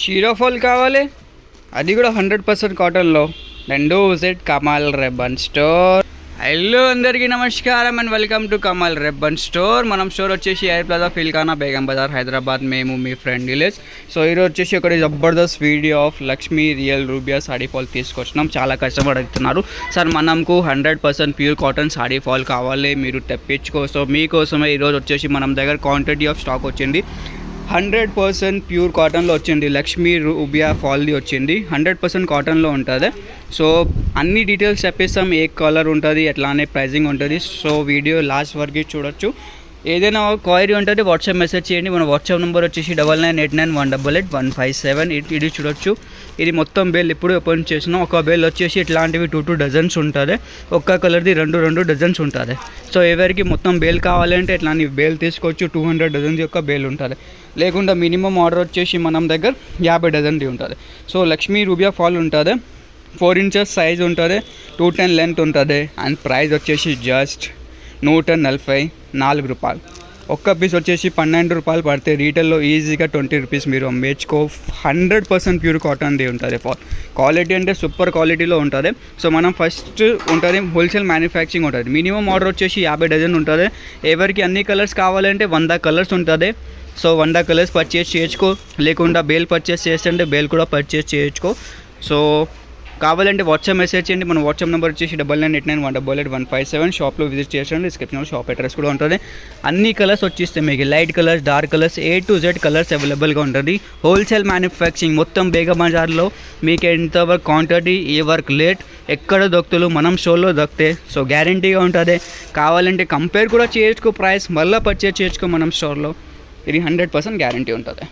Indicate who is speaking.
Speaker 1: చీరాఫాల్ కావాలి, అది కూడా 100% కాటన్లో. రెండు visit Kamal ribbon store. Hello అందరికీ నమస్కారం and welcome to Kamal ribbon store. మనం స్టోర్ వచ్చేసి ఎయిర్ ప్లాజా ఫిల్కానా బేగం బజార్ హైదరాబాద్. మేము మీ ఫ్రెండ్ విలేజ్. సో ఈరోజు వచ్చేసి ఒకటి జబర్దస్త్ video of Lakshmi real rubia sari fall తీసుకొచ్చినాం. చాలా కష్టపడి అడుగుతున్నారు, సార్ మనకు 100% ప్యూర్ కాటన్ సాడీ ఫాల్ కావాలి, మీరు తెప్పించుకోసం మీకోసమే ఈరోజు వచ్చేసి మనం దగ్గర క్వాంటిటీ ఆఫ్ స్టాక్ వచ్చింది. 100% ప్యూర్ కాటన్లో వచ్చింది. లక్ష్మీ రూబియా ఫాల్ది వచ్చింది, 100% కాటన్లో ఉంటుంది. సో అన్ని డీటెయిల్స్ చెప్పేస్తాం, ఏ కలర్ ఉంటుంది, ఎట్లానే ప్రైజింగ్ ఉంటుంది. సో వీడియో లాస్ట్ వరకు చూడొచ్చు. ఏదైనా క్వైరీ ఉంటుంది వాట్సాప్ మెసేజ్ చేయండి. మన వాట్సాప్ నెంబర్ వచ్చేసి 9989188157. ఇది చూడొచ్చు. ఇది మొత్తం బేల్ ఇప్పుడు ఓపెన్ చేసినాం. ఒక బేల్ వచ్చేసి ఇట్లాంటివి 2 డజన్స్ ఉంటుంది, ఒక్క కలర్ది 2 డజన్స్ ఉంటుంది. సో ఎవరికి మొత్తం బేల్ కావాలంటే ఇట్లాంటి బేల్ తీసుకోవచ్చు. 200 డజన్స్ యొక్క బేల్ ఉంటుంది. లేకుండా మినిమం ఆర్డర్ వచ్చేసి మనం దగ్గర 50 డజన్ది ఉంటుంది. సో లక్ష్మీ రూబియా ఫాల్ ఉంటుంది, 4 ఇంచెస్ సైజ్ ఉంటుంది, 210 లెంత్ ఉంటుంది. అండ్ ప్రైస్ వచ్చేసి జస్ట్ 144 రూపాయలు. ఒక్క పీస్ వచ్చేసి 12 రూపాయలు పడితే రీటైల్లో ఈజీగా 20 రూపీస్ మీరు అమ్మేసుకో. 100% ప్యూర్ కాటన్ది ఉంటుంది. క్వాలిటీ అంటే సూపర్ క్వాలిటీలో ఉంటుంది. సో మనం ఫస్ట్ ఉంటుంది హోల్సేల్ మ్యానుఫ్యాక్చరింగ్ ఉంటుంది. మినిమం ఆర్డర్ వచ్చేసి 50 డజన్ ఉంటుంది. ఎవరికి అన్ని కలర్స్ కావాలంటే 100 కలర్స్ ఉంటుంది. సో 100 కలర్స్ పర్చేస్ చేయొచ్చుకో, లేకుండా బేల్ పర్చేస్ చేస్తుంటే బేల్ కూడా పర్చేస్ చేయొచ్చుకో. సో కావాలంటే వాట్సాప్ మెసేజ్ చేయండి. మన వాట్సాప్ నెంబర్ వచ్చేసి 9989188157. షాప్లో విజిట్ చేయండి. డిస్క్రిప్షన్లో షాప్ అడ్రస్ కూడా ఉంటుంది. అన్ని కలర్స్ వచ్చేస్తాయి మీకు, light colours, dark colours, A to Z colours అవైలబుల్గా ఉంటుంది. హోల్సేల్ మ్యానుఫ్యాక్చరింగ్ మొత్తం బేగం బజార్లో. మీకు ఎంతవరకు క్వాంటిటీ, ఏ వర్క్ లేట్, ఎక్కడ దొరుకుతారు మనం షోలో దొరికితే. సో గ్యారంటీగా ఉంటుంది. కావాలంటే కంపేర్ కూడా చేయొచ్చుకో, ప్రైస్ మళ్ళీ పర్చేజ్ చేయొచ్చుకో మనం స్టోర్లో. ఇది 100% గ్యారంటీ ఉంటుంది.